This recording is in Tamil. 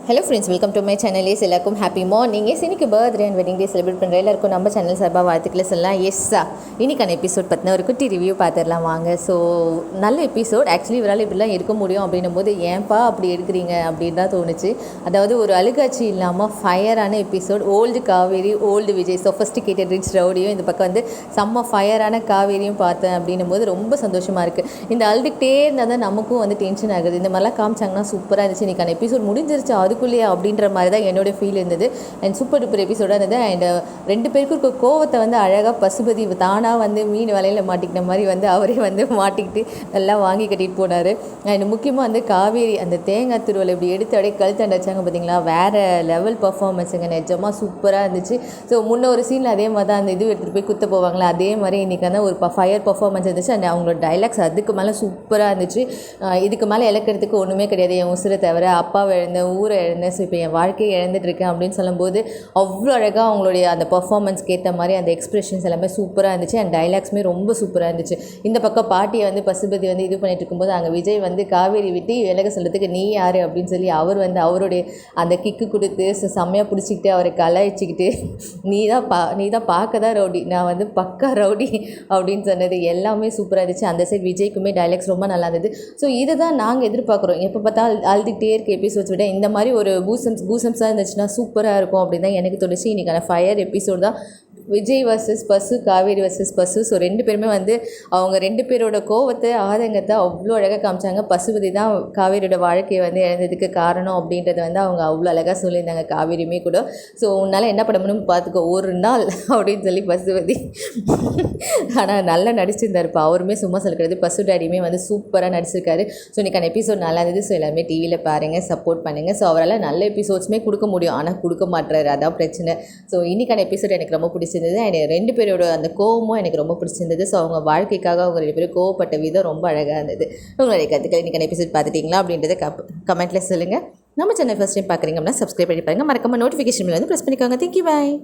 Hello friends, welcome to my channel. எல்லாருக்கும் ஹாப்பி மார்னிங். இன்னைக்கு birthday and wedding day celebrate பண்ணுற எல்லாருக்கும் நம்ம சேனல் சார்பாக வாழ்த்துக்களை சொல்லலாம். இன்னைக்கான எபிசோட் பற்றின ஒரு குட்டி ரிவ்யூ பார்த்துடலாம் வாங்க. ஸோ நல்ல எபிசோட். ஆக்சுவலி இவரால் இப்படிலாம் இருக்க முடியும் அப்படின்னும் போது ஏன்பா அப்படி எடுக்கிறீங்க அப்படின்னு தான் தோணுச்சு. அதாவது ஒரு அழுகாட்சி இல்லாமல் ஃபயரான episode. Old Kaveri, old Vijay, sophisticated rich ரவுடியும் இந்த பக்கம் வந்து செம்ம ஃபயரான காவேரியும் பார்த்தேன் அப்படின்னும் போது ரொம்ப சந்தோஷமாக இருக்குது. இந்த அழுதுகிட்டே இருந்தால் தான் நமக்கும் வந்து டென்ஷன் ஆகுது. இந்த மாதிரிலாம் காமிச்சாங்கன்னா சூப்பராக இருந்துச்சு. இன்னைக்கான எபிசோட் முடிஞ்சிருச்சு அதுக்குள்ளேயே அப்படின்ற மாதிரி தான் என்னோட ஃபீல் இருந்தது. அண்ட் சூப்பர் டூப்பர் எபிசோடாக இருந்தது. அண்ட் ரெண்டு பேருக்கும் இருக்க கோவத்தை வந்து அழகாக பசுபதி தானாக வந்து மீன் வலையில் மாட்டிக்கிற மாதிரி வந்து அவரே வந்து மாட்டிக்கிட்டு நல்லா வாங்கி கட்டிட்டு போனார். அண்ட் முக்கியமாக வந்து காவேரி அந்த தேங்காய் திருவலை இப்படி எடுத்து அப்படியே கழுத்தாண்டு வச்சாங்க பார்த்தீங்களா, வேறு லெவல் பர்ஃபார்மன்ஸுங்க, நிஜமாக சூப்பராக இருந்துச்சு. ஸோ முன்ன ஒரு சீனில் அதே மாதிரி தான் அந்த இது எடுத்துகிட்டு போய் குத்த போவாங்களா, அதே மாதிரி இன்றைக்கி வந்து ஒரு ஃபயர் பர்ஃபார்மன்ஸ் இருந்துச்சு. அண்ட் அவங்களோட டைலாக்ஸ் அதுக்கு மேலே சூப்பராக இருந்துச்சு. இதுக்கு மேலே இழக்கிறதுக்கு ஒன்றுமே கிடையாது, என் உசுரை தவிர அப்பாவை இழந்தேன், ஊரை இழந்தேன், ஸோ இப்போ என் வாழ்க்கையை இழந்துட்டுருக்கேன் அப்படின்னு சொல்லும்போது அவ்வளோ அழகாக அவங்களுடைய அந்த பர்ஃபார்மன்ஸ்க்கு ஏற்ற மாதிரி அந்த எக்ஸ்ப்ரெஷன்ஸ் எல்லாமே சூப்பராக இருந்துச்சு. அண்ட் டைலாக்ஸுமே ரொம்ப சூப்பராக இருந்துச்சு. இந்த பக்கம் பாட்டியை வந்து பசுபதி வந்து இது பண்ணிட்டு இருக்கும்போது அங்கே விஜய் வந்து காவேரி விட்டு விலக சொல்கிறதுக்கு நீ யார் அப்படின்னு சொல்லி அவர் வந்து அவருடைய அந்த கிக்கு கொடுத்து செம்மையாக பிடிச்சிக்கிட்டு அவரை கலாய்ச்சிக்கிட்டு நீ தான் பார்க்க தான் ரவுடி, நான் வந்து பக்கா ரவுடி அப்படின்னு சொன்னது எல்லாமே சூப்பராக இருந்துச்சு. அந்த சைட் விஜய்க்குமே டைலாக்ஸ் ரொம்ப நல்லா இருந்தது. ஸோ இதுதான் நாங்கள் எதிர்பார்க்குறோம். எப்போ பார்த்தாலும் அழுதுகிட்டே இருக்க எபிசோட்ஸ் விட இந்த மாதிரி ஒரு கூசம்ஸாக இருந்துச்சுன்னா சூப்பராக இருக்கும் அப்படின்னு தான் எனக்கு தோணுச்சு. இன்றைக்கான ஃபயர் எபிசோட் தான் விஜய் வர்சஸ் பசு, காவேரி வர்சஸ் பசு. ஸோ ரெண்டு பேருமே வந்து அவங்க ரெண்டு பேரோட கோவத்தை ஆதங்கத்தை அவ்வளோ அழகாக காமிச்சாங்க. பசுபதி தான் காவேரியோட வாழ்க்கையை வந்து இழந்ததுக்கு காரணம் அப்படின்றத வந்து அவங்க அவ்வளோ அழகாக சொல்லியிருந்தாங்க, காவேரியுமே கூட. ஸோ உன்னால் என்ன பண்ண முடியும்னு பார்த்துக்கோ ஒரு நாள் அப்படின்னு சொல்லி பசுபதி ஆனால் நல்லா நடிச்சிருந்தாருப்பா. அவருமே சும்மா சொல்கிறது. பசு டேடியுமே வந்து சூப்பராக நடிச்சிருக்காரு. ஸோ இன்றைக்கான எபிசோட் நல்லா இருந்தது. ஸோ எல்லாருமே டிவியில் பாருங்கள், சப்போர்ட் பண்ணுங்கள். ஸோ அவரால் நல்ல எபிசோட்ஸுமே கொடுக்க முடியும், ஆனால் கொடுக்க மாட்டுறாரு, அதான் பிரச்சனை. ஸோ இன்றைக்கான எபிசோட் எனக்கு ரொம்ப பிடிச்சிருந்தது. எனக்கு ரெண்டு பேரோட அந்த கோவமும் எனக்கு ரொம்ப பிடிச்சிருந்தது. ஸோ அவங்க வாழ்க்கைக்காக அவங்க ரெண்டு பேரும் கோவப்பட்ட விதம் ரொம்ப அழகாக இருந்தது. உங்களுடைய கருத்துக்கள் இன்றைக்கான எபிசோட் பார்த்துட்டிங்களா அப்படின்றத கமெண்ட்டில் சொல்லுங்கள். நம்ம சேனல் ஃபஸ்ட் டைம் பார்க்குறீங்க அப்படின்னா சப்ஸ்கிரைப் பண்ணி பாருங்கள். மறக்காம நோட்டிஃபிகேஷன் வந்து ப்ரெஸ் பண்ணிக்கோங்க. தேங்க்யூ, பாய்.